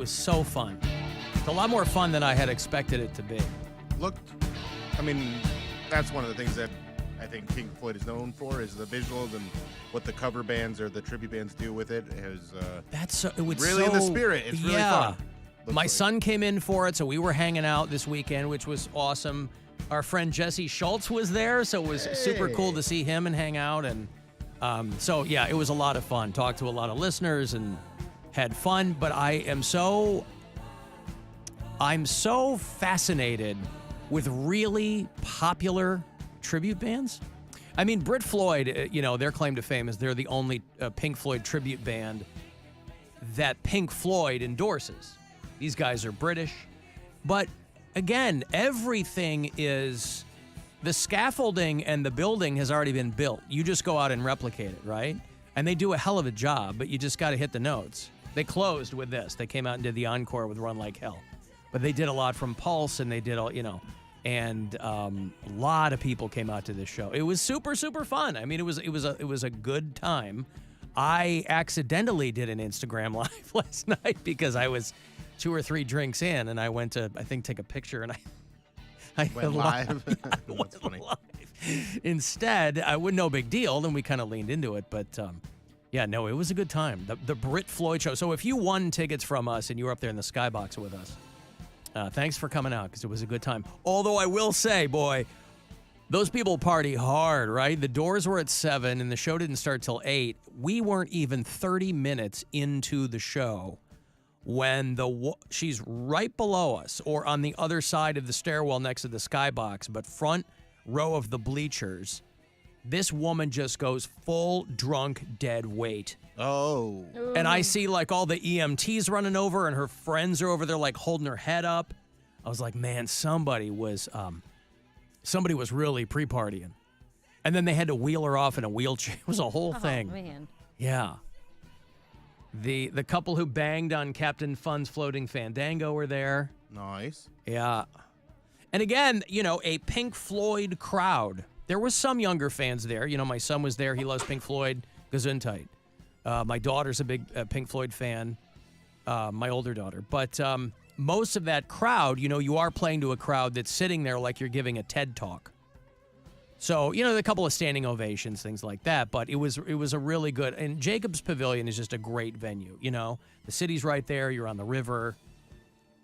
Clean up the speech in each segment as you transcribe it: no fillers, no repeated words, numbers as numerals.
It was so fun. It's a lot more fun than I had expected it to be. That's one of the things that I think Pink Floyd is known for is the visuals and what the cover bands or the tribute bands do with it. It was really in the spirit. It's really fun. My son came in for it, so we were hanging out this weekend, which was awesome. Our friend Jesse Schultz was there, so it was super cool to see him and hang out. And it was a lot of fun. Talked to a lot of listeners and had fun. But I'm so fascinated with really popular tribute bands. I mean, Brit Floyd, their claim to fame is they're the only Pink Floyd tribute band that Pink Floyd endorses. These guys are British. But again, everything is, the scaffolding and the building has already been built. You just go out and replicate it, right? And they do a hell of a job, but you just got to hit the notes. They closed with this. They came out and did the encore with Run Like Hell. But they did a lot from Pulse, and they did all, and a lot of people came out to this show. It was super, super fun. I mean, it was a good time. I accidentally did an Instagram live last night because I was 2 or 3 drinks in, and I went to, I think, take a picture, and I went live. That's funny. Live. Instead, no big deal. Then we kind of leaned into it, but it was a good time. The Brit Floyd show. So if you won tickets from us and you were up there in the skybox with us, thanks for coming out because it was a good time. Although I will say, boy, those people party hard, right? The doors were at 7 and the show didn't start till 8. We weren't even 30 minutes into the show when she's right below us or on the other side of the stairwell next to the skybox, but front row of the bleachers. This woman just goes full drunk dead weight. Oh. And I see like all the EMTs running over and her friends are over there like holding her head up. I was like, man, somebody was really pre-partying. And then they had to wheel her off in a wheelchair. It was a whole thing. Oh, man. Yeah. The couple who banged on Captain Fun's Floating Fandango were there. Nice. Yeah. And again, a Pink Floyd crowd. There was some younger fans there. My son was there. He loves Pink Floyd. Gesundheit. My daughter's a big Pink Floyd fan, my older daughter. But most of that crowd, you are playing to a crowd that's sitting there like you're giving a TED Talk. So, a couple of standing ovations, things like that. But it was a really good, and Jacobs Pavilion is just a great venue. The city's right there. You're on the river.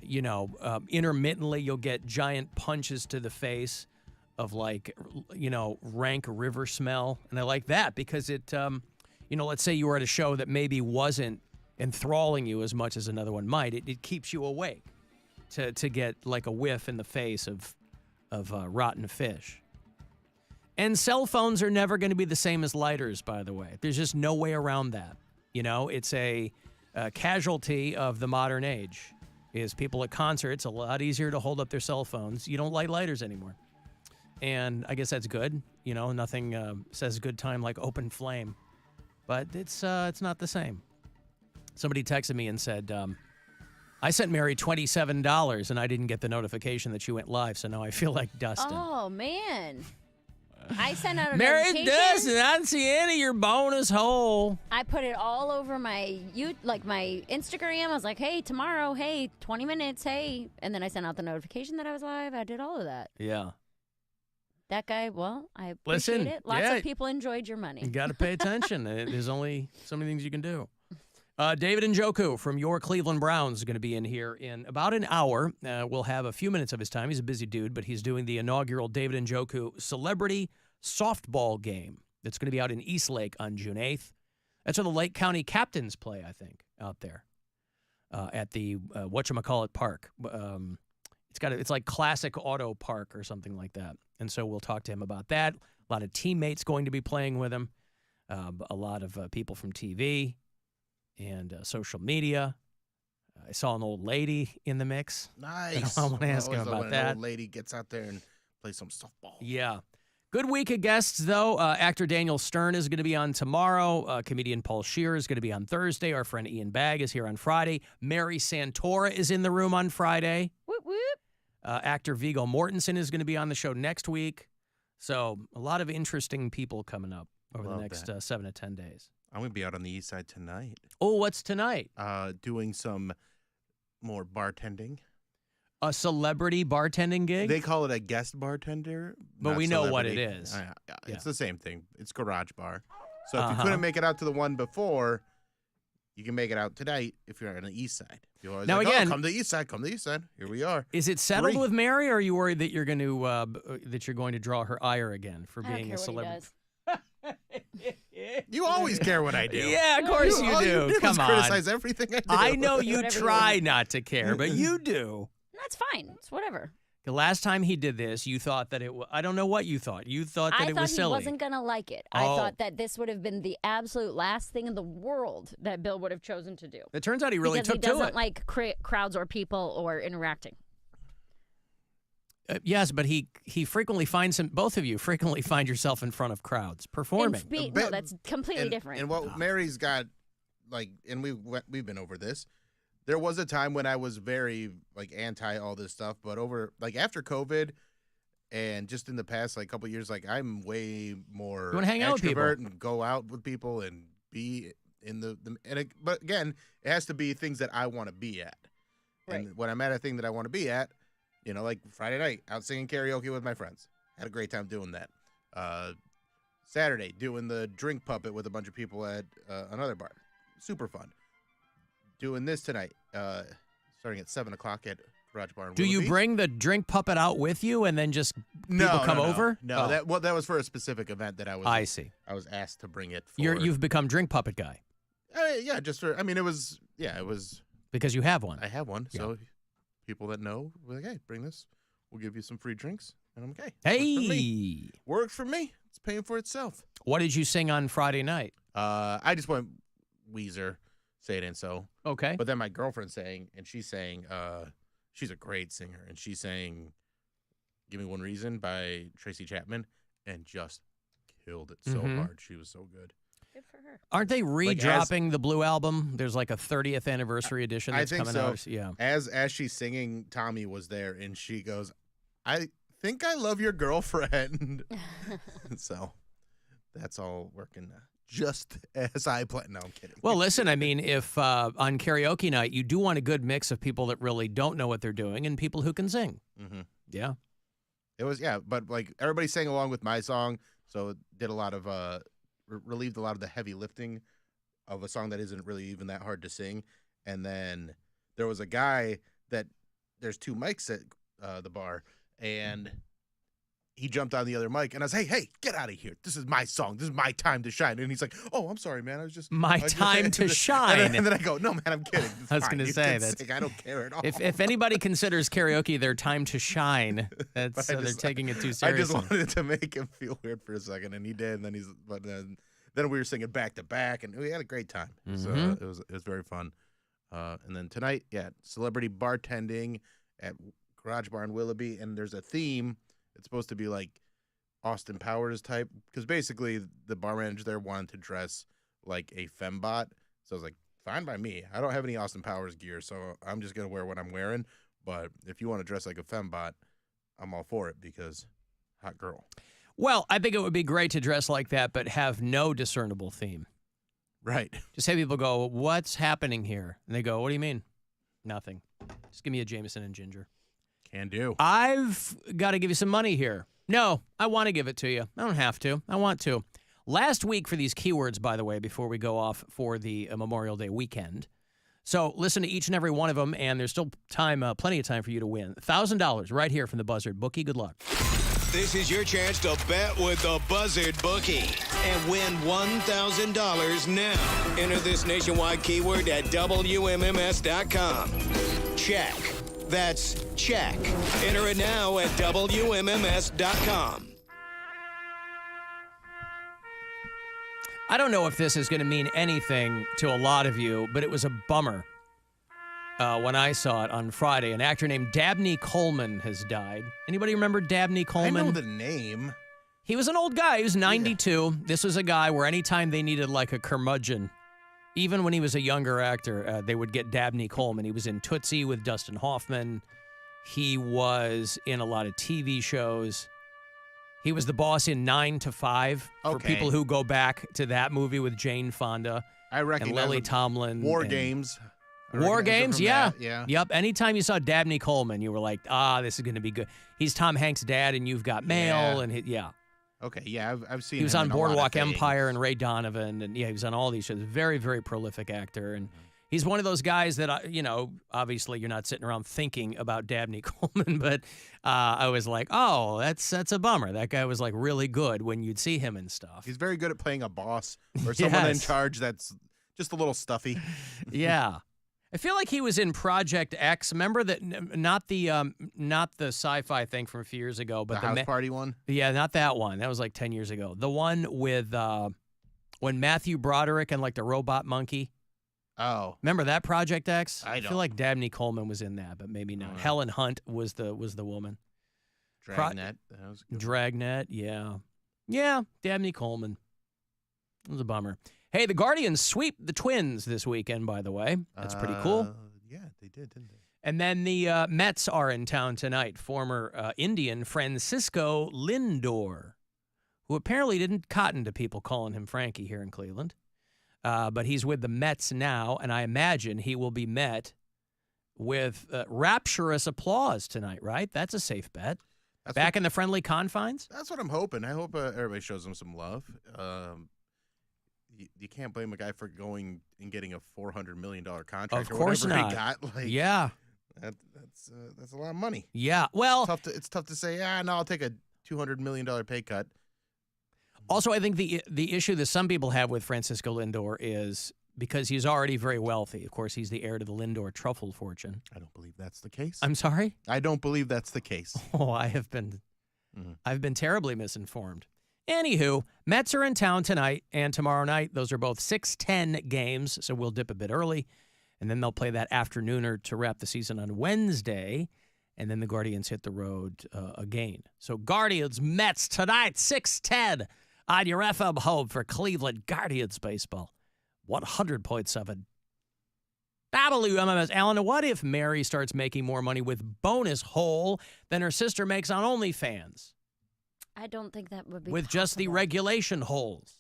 Intermittently you'll get giant punches to the face of rank river smell. And I like that because it, let's say you were at a show that maybe wasn't enthralling you as much as another one might. It keeps you awake to get like a whiff in the face of rotten fish. And cell phones are never going to be the same as lighters, by the way. There's just no way around that. It's a casualty of the modern age. Is people at concerts, a lot easier to hold up their cell phones. You don't light lighters anymore. And I guess that's good. Nothing says good time like open flame. But it's not the same. Somebody texted me and said, I sent Mary $27 and I didn't get the notification that she went live, so now I feel like Dustin. Oh, man. I sent out a Mary notification. Dustin, I didn't see any of your bonus hole. I put it all over my Instagram. I was like, hey, tomorrow, hey, 20 minutes, hey. And then I sent out the notification that I was live. I did all of that. Yeah. That guy, well, I appreciate it. Lots of people enjoyed your money. You got to pay attention. There's only so many things you can do. David Njoku from your Cleveland Browns is going to be in here in about an hour. We'll have a few minutes of his time. He's a busy dude, but he's doing the inaugural David Njoku Celebrity Softball Game that's going to be out in Eastlake on June 8th. That's where the Lake County Captains play, I think, out there at the whatchamacallit park. It's like Classic Auto Park or something like that. And so we'll talk to him about that. A lot of teammates going to be playing with him. A lot of people from TV and social media. I saw an old lady in the mix. Nice. I want to ask him about that. An old lady gets out there and plays some softball. Yeah. Good week of guests, though. Actor Daniel Stern is going to be on tomorrow. Comedian Paul Scheer is going to be on Thursday. Our friend Ian Bagg is here on Friday. Mary Santora is in the room on Friday. Whoop, whoop. Actor Viggo Mortensen is going to be on the show next week. So a lot of interesting people coming up over the next 7 to 10 days. I'm going to be out on the east side tonight. Oh, what's tonight? Doing some more bartending. A celebrity bartending gig? They call it a guest bartender. But we know what it is. It's the same thing. It's garage bar. So if you couldn't make it out to the one before, you can make it out tonight if you're on the east side. You're now like, again, come to the east side. Come to the east side. Here we are. Is it settled with Mary, or are you worried that you're going to draw her ire again for being a celebrity? You always care what I do. Yeah, of course you do. You Come on. criticize everything I do. I know you try not to care, but you do. That's fine. It's whatever. The last time he did this, you thought that it was, I don't know what you thought. You thought that it was silly. I thought he wasn't going to like it. I thought that this would have been the absolute last thing in the world that Bill would have chosen to do. It turns out he really took to it. Because he doesn't like crowds or people or interacting. Yes, but he frequently finds both of you frequently find yourself in front of crowds performing. No, that's completely different. And what Mary's got, and we've been over this. There was a time when I was very anti all this stuff, but after COVID and just in the past couple of years, I'm way more you want to hang out with people and go out with people and be in but again, it has to be things that I want to be at. Right. And when I'm at a thing that I want to be at, like Friday night, out singing karaoke with my friends. Had a great time doing that. Saturday, doing the drink puppet with a bunch of people at another bar. Super fun. Doing this tonight, starting at 7 o'clock at Garage Bar in Do you Willoughby. bring the drink puppet out with you and then just people come over? No, that was for a specific event that I was. I see. I was asked to bring it for. You've become drink puppet guy. Yeah, just for. It was. Yeah, it was. Because you have one. I have one, Yeah. so people that know were like, "Hey, bring this. We'll give you some free drinks." And I'm like, Hey, works for me. It's paying for itself. What did you sing on Friday night? I just went Weezer. Say It Ain't So. Okay. But then my girlfriend sang, and she's saying, she's a great singer, and she's saying Give Me One Reason by Tracy Chapman, and just killed it so hard. She was so good. Good for her. Aren't they re-dropping the Blue album? There's a 30th anniversary edition that's coming out. Yeah. As she's singing, Tommy was there, and she goes, I think I love your girlfriend. So that's all working just as I planned. No, I'm kidding. Well, listen, if on karaoke night, you do want a good mix of people that really don't know what they're doing and people who can sing. Mm-hmm. Yeah. It was, but everybody sang along with my song, so it did a lot of, relieved a lot of the heavy lifting of a song that isn't really even that hard to sing. And then there was a guy there's two mics at the bar, and he jumped on the other mic, and I was, hey, get out of here. This is my song. This is my time to shine. And he's like, oh, I'm sorry, man. I was just... My time to shine. And then I go, no, man, I'm kidding. I was going to say that. I don't care at all. If anybody considers karaoke their time to shine, they're taking it too seriously. I just wanted to make him feel weird for a second, and he did. And then then we were singing back to back, and we had a great time. So it was very fun. And then tonight, celebrity bartending at Garage Bar in Willoughby, and there's a theme. It's supposed to be Austin Powers type, because basically the bar manager there wanted to dress like a fembot. So I was like, fine by me. I don't have any Austin Powers gear, so I'm just going to wear what I'm wearing. But if you want to dress like a fembot, I'm all for it, because hot girl. Well, I think it would be great to dress like that, but have no discernible theme. Right. Just have people go, what's happening here? And they go, what do you mean? Nothing. Just give me a Jameson and ginger. Can do. I've got to give you some money here. No, I want to give it to you. I don't have to. I want to. Last week for these keywords, by the way, before we go off for the Memorial Day weekend. So listen to each and every one of them, and there's still time, plenty of time for you to win. $1,000 right here from the Buzzard Bookie. Good luck. This is your chance to bet with the Buzzard Bookie and win $1,000 now. Enter this nationwide keyword at WMMS.com. Check. That's check. Enter it now at WMMS.com. I don't know if this is going to mean anything to a lot of you, but it was a bummer when I saw it on Friday. An actor named Dabney Coleman has died. Anybody remember Dabney Coleman? I know the name. He was an old guy. He was 92. Yeah. This was a guy where anytime they needed a curmudgeon, even when he was a younger actor, they would get Dabney Coleman. He was in Tootsie with Dustin Hoffman. He was in a lot of TV shows. He was the boss in 9 to 5 for people who go back to that movie with Jane Fonda. I recognize and Lily Tomlin. War Games. recognize War him Games, from yeah. that, yeah. Yep. Anytime you saw Dabney Coleman, you were like, this is going to be good. He's Tom Hanks' dad, and You've Got Mail, Yeah. and yeah. Okay, yeah, I've seen He was him on in a lot of Boardwalk Empire things. and Ray Donovan, and yeah, he was on all these shows. Very, very prolific actor, and he's one of those guys that obviously you're not sitting around thinking about Dabney Coleman, but I was like, oh, that's a bummer. That guy was like really good when you'd see him and stuff. He's very good at playing a boss or someone in Yes. charge that's just a little stuffy. Yeah. I feel like he was in Project X. Remember that? Not the sci-fi thing from a few years ago, but The house party one? Yeah, not that one. That was like 10 years ago. The one with when Matthew Broderick and like the robot monkey. Oh. Remember that Project X? I feel don't. like Dabney Coleman was in that, but maybe not. Oh. Helen Hunt was the woman. Dragnet. That was good. Dragnet, yeah. Yeah, Dabney Coleman. It was a bummer. Hey, the Guardians sweep the Twins this weekend, by the way. That's pretty cool. Yeah, they did, didn't they? And then the Mets are in town tonight. Former Indian Francisco Lindor, who apparently didn't cotton to people calling him Frankie here in Cleveland. But he's with the Mets now, and I imagine he will be met with rapturous applause tonight, right? That's a safe bet. Back in the friendly confines? That's what I'm hoping. I hope everybody shows him some love. You can't blame a guy for going and getting a $400 million contract Of or course whatever not. he got. Like, Yeah. That's a lot of money. Yeah. Well, It's tough to say, no, I'll take a $200 million pay cut. also, I think the issue that some people have with Francisco Lindor is because he's already very wealthy. Of course, he's the heir to the Lindor truffle fortune. I don't believe that's the case. I'm sorry? I don't believe that's the case. Oh, I've been terribly misinformed. Anywho, Mets are in town tonight and tomorrow night. Those are both 6:10 games, so we'll dip a bit early. And then they'll play that afternooner to wrap the season on Wednesday. And then the Guardians hit the road again. So Guardians, Mets tonight, 6:10 on your FM home for Cleveland Guardians baseball. 100.7 WMMS. Alan, what if Mary starts making more money with bonus hole than her sister makes on OnlyFans? I don't think that would be With just the possible. regulation holes.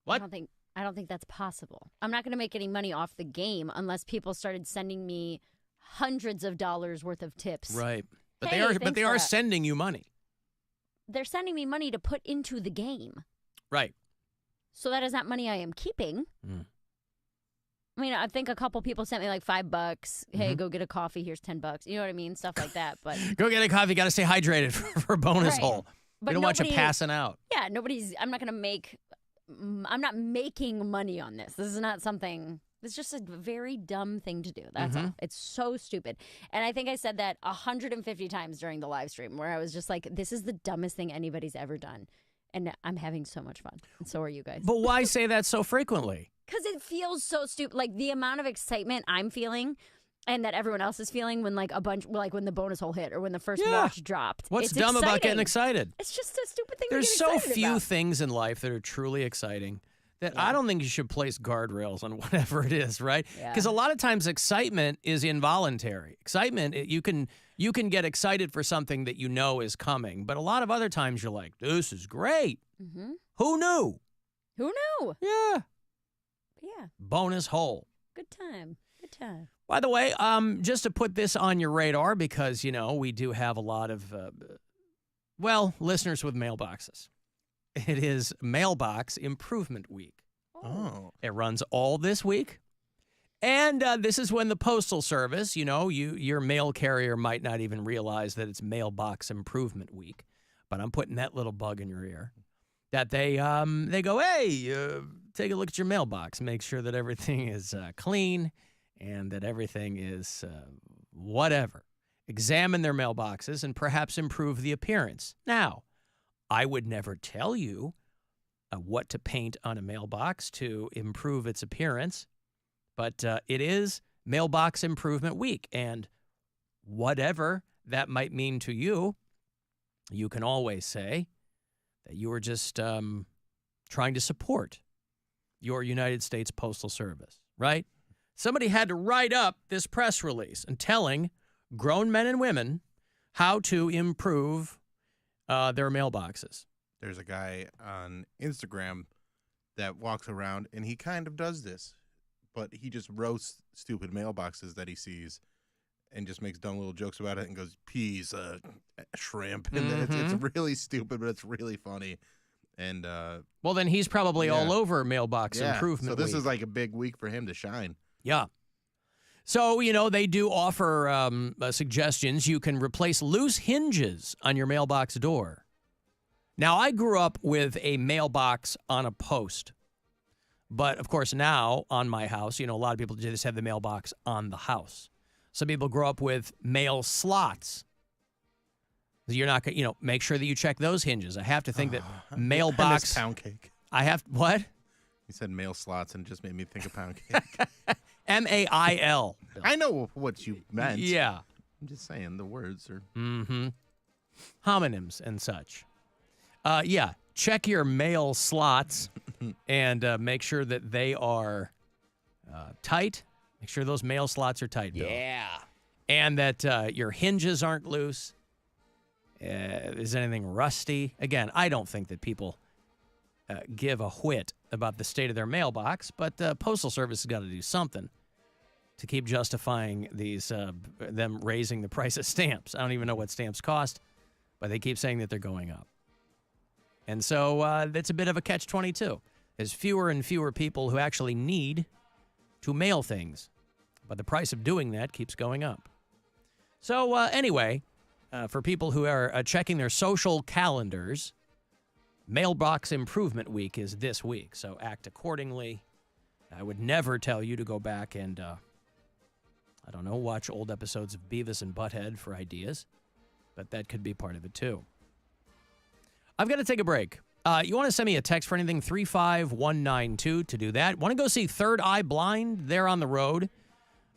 What? I don't think that's possible. I'm not going to make any money off the game unless people started sending me hundreds of dollars worth of tips. Right. But Hey, they are thanks for that. sending you money. They're sending me money to put into the game. Right. So that is not money I am keeping. I mean, I think a couple people sent me like $5. Hey, go get a coffee. Here's $10. You know what I mean? Stuff like that. But Go get a coffee. Got to stay hydrated for bonus Right. hole. But We don't want you nobody- passing out. yeah, I'm not going to make. I'm not making money on this. This is not something. It's just a very dumb thing to do. That's all. It's so stupid. And I think I said that 150 times during the live stream where I was just like, this is the dumbest thing anybody's ever done. And I'm having so much fun. And so are you guys. But why say that so frequently? Because it feels so stupid. Like the amount of excitement I'm feeling and that everyone else is feeling when like when the bonus hole hit or when the first Yeah. watch dropped. What's It's dumb about getting exciting. excited? It's just a stupid thing There's to get so excited few about. things in life that are truly exciting that I don't think you should place guardrails on whatever it is, right? Yeah. Because a lot of times excitement is involuntary. Excitement, you can get excited for something that you know is coming, but a lot of other times you're like, this is great. Mm-hmm. Who knew? Who knew? Yeah. Yeah. Bonus hole. Good time. Good time. By the way, just to put this on your radar, because, we do have a lot of, listeners with mailboxes. It is Mailbox Improvement Week. Oh. It runs all this week. And this is when the Postal Service, your mail carrier might not even realize that it's Mailbox Improvement Week. But I'm putting that little bug in your ear. That they go, hey, take a look at your mailbox. Make sure that everything is clean and that everything is whatever. Examine their mailboxes and perhaps improve the appearance. Now, I would never tell you what to paint on a mailbox to improve its appearance, but it is Mailbox Improvement Week. And whatever that might mean to you, you can always say that you are just trying to support your United States Postal Service, right? Somebody had to write up this press release and telling grown men and women how to improve their mailboxes. There's a guy on Instagram that walks around and he kind of does this. but he just roasts stupid mailboxes that he sees and just makes dumb little jokes about it and goes, peas, shrimp. And it's really stupid, but it's really funny. And well, then he's probably all over mailbox improvement. So this week. is like a big week for him to shine. Yeah. So, they do offer suggestions. You can replace loose hinges on your mailbox door. Now, I grew up with a mailbox on a post. But, of course, now on my house, a lot of people just have the mailbox on the house. Some people grow up with mail slots. You're not going to, make sure that you check those hinges. I have to think that mailbox. I miss pound cake. What? You said mail slots and it just made me think of pound cake. M-A-I-L. I know what you meant. Yeah. I'm just saying the words are. Homonyms and such. Yeah. Check your mail slots and make sure that they are tight. Make sure those mail slots are tight, Bill. Yeah. And that your hinges aren't loose. Is anything rusty? Again, I don't think that people give a whit about the state of their mailbox, but the Postal Service has got to do something to keep justifying these them raising the price of stamps. I don't even know what stamps cost, but they keep saying that they're going up. And so that's a bit of a catch-22. There's fewer and fewer people who actually need to mail things, but the price of doing that keeps going up. So anyway, for people who are checking their social calendars, Mailbox Improvement Week is this week, so act accordingly. I would never tell you to go back and, watch old episodes of Beavis and Butthead for ideas, but that could be part of it too. I've got to take a break. You want to send me a text for anything, 35192 to do that. Want to go see Third Eye Blind? They're on the road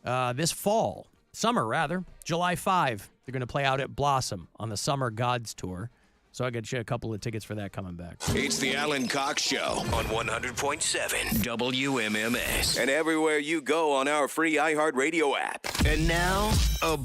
this fall. Summer, rather. July 5. They're going to play out at Blossom on the Summer Gods Tour. So I got you a couple of tickets for that coming back. It's the Alan Cox Show on 100.7 WMMS. And everywhere you go on our free iHeartRadio app. And now, a